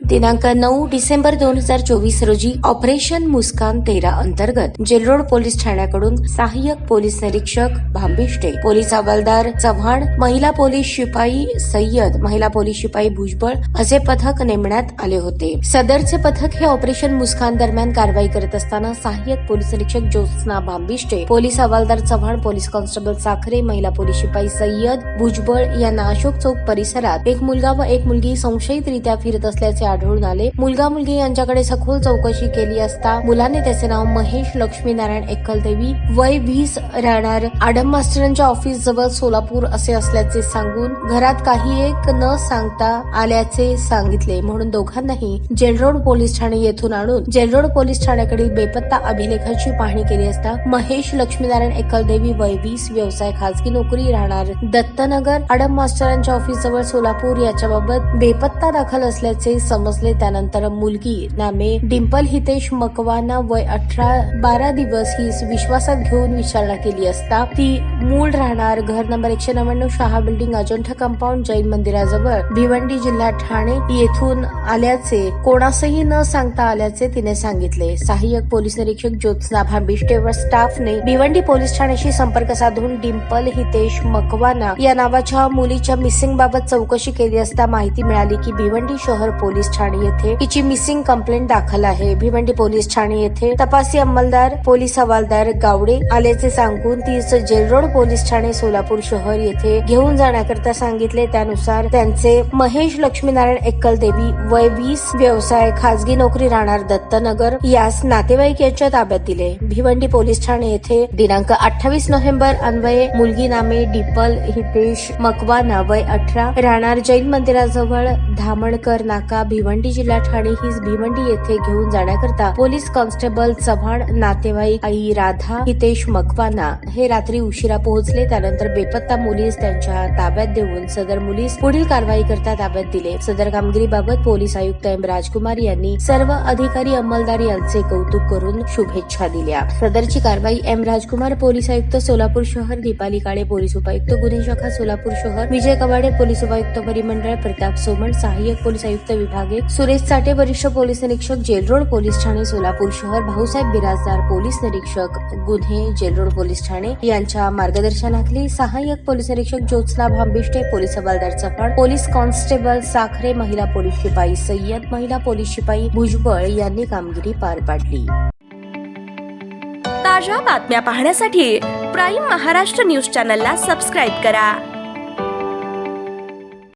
दिनांक 9 डिसेंबर 2024 रोजी ऑपरेशन मुस्कान 13 अंतर्गत जेलरोड पोलीस ठाण्याकडून सहाय्यक पोलीस निरीक्षक भांबिष्टे, पोलीस हवालदार चव्हाण, महिला पोलीस शिपाई सय्यद, महिला पोलीस शिपाई भुजबळ असे पथक नेमण्यात आले होते। सदरचे पथक हे ऑपरेशन मुस्कान दरम्यान कारवाई करत असताना सहाय्यक पोलीस निरीक्षक ज्योत्स्ना भांबिष्टे, पोलीस हवालदार चव्हाण, पोलीस कॉन्स्टेबल साखरे, महिला पोलीस शिपाई सय्यद भुजबळ यांना अशोक चौक परिसरात एक मुलगा व एक मुलगी संशयितरित्या फिरत असल्याचे आढळून आले। मुलगा मुलगी यांच्याकडे सखोल चौकशी केली असता मुलाने त्याचे नाव महेश लक्ष्मीनारायण एकलदेवी, वय 20, राहणार आडम मास्टरांच्या ऑफिस जवळ सोलापूर असे असल्याचे सांगून घरात काही एक न सांगता आल्याचे सांगितले, म्हणून दोघांनाही जेलरोड पोलीस ठाणे येथून आणून जेलरोड पोलीस ठाण्याकडील बेपत्ता अभिलेखाची पाहणी केली असता महेश लक्ष्मीनारायण एकलदेवी, वय 20, व्यवसाय खासगी नोकरी, राहणार दत्तनगर, आडम मास्टरांच्या ऑफिस जवळ सोलापूर याच्याबाबत बेपत्ता दाखल असल्याचे समजले। त्यानंतर मुलगी नामे डिंपल हितेश मकवाना, वय 18-12 दिवस ही विश्वासात घेऊन विचारणा केली असता ती मूळ राहणार घर number 199 Shah building, Ajanta compound, Jain मंदिराजवळ, भिवंडी, जिल्हा ठाणे येथून आल्याचे कोणासही न सांगता आल्याचे तिने सांगितले। सहाय्यक पोलीस निरीक्षक ज्योत्स्ना भांबिष्टे व स्टाफने भिवंडी पोलीस ठाण्याशी संपर्क साधून डिंपल हितेश मकवाना या नावाच्या मुलीच्या मिसिंग बाबत चौकशी केली असता माहिती मिळाली की भिवंडी शहर पोलीस ठाणे येथे तिची मिसिंग कंप्लेंट दाखल आहे। भिवंडी पोलीस ठाणे येथे तपासी अंमलदार पोलीस हवालदार गावडे आल्याचे सांगून तीच जेलरोड पोलीस ठाणे सोलापूर शहर येथे घेऊन जाण्याकरता सांगितले। त्यानुसार त्यांचे महेश लक्ष्मीनारायण एकलदेवी, वय 20, व्यवसाय खासगी नोकरी, राहणार दत्तनगर यास नातेवाईक यांच्या ताब्यात दिले। भिवंडी पोलीस ठाणे येथे दिनांक 28 नोव्हेंबर अन्वये मुलगी नामे डिंपल हितेश मकवाना, वय 18, राहणार जैन मंदिराजवळ, धामणकर नाका, भिवंडी, जिल्हा ठाणे ही भिवंडी येथे घेऊन जाण्याकरता पोलीस कॉन्स्टेबल चव्हाण, नातेवाईक आई राधा हितेश मकवाना हे रात्री उशिरा पोहोचले। त्यानंतर बेपत्ता मुलीस त्यांच्या ताब्यात देऊन सदर मुलीस पुढील कारवाई करता ताब्यात दिले। सदर कामगिरीबाबत पोलीस आयुक्त एम राजकुमार यांनी सर्व अधिकारी अंमलदार यांचे कौतुक करून शुभेच्छा दिल्या। सदरची कारवाई एम राजकुमार, पोलीस आयुक्त सोलापूर शहर, दीपाली काळे, पोलीस उपायुक्त गुन्हे शाखा सोलापूर शहर, विजय कवाडे, पोलीस उपायुक्त परिमंडळ, प्रताप सोमण, सहाय्यक पोलीस आयुक्त विभागे, सुरेश चाटे, वरिष्ठ पोलीस निरीक्षक जेलरोड पोलीस ठाणे सोलापूर शहर, भाऊसाहेब बिराजदार, पोलीस निरीक्षक गुन्हे जेलरोड पोलीस ठाणे यांच्या मार्गदर्शनाखाली सहाय्यक पोलीस निरीक्षक ज्योत्स्ना भांबिष्टे, पोलीस हवालदार चव्हाण, पोलीस कॉन्स्टेबल साखरे, महिला पोलीस शिपाई सय्यद, महिला पोलीस शिपाई भुजबळ यांनी कामगिरी पार पाडली। ताज्या बातम्या पाहण्यासाठी प्राईम महाराष्ट्र न्यूज चॅनलला सबस्क्राईब करा।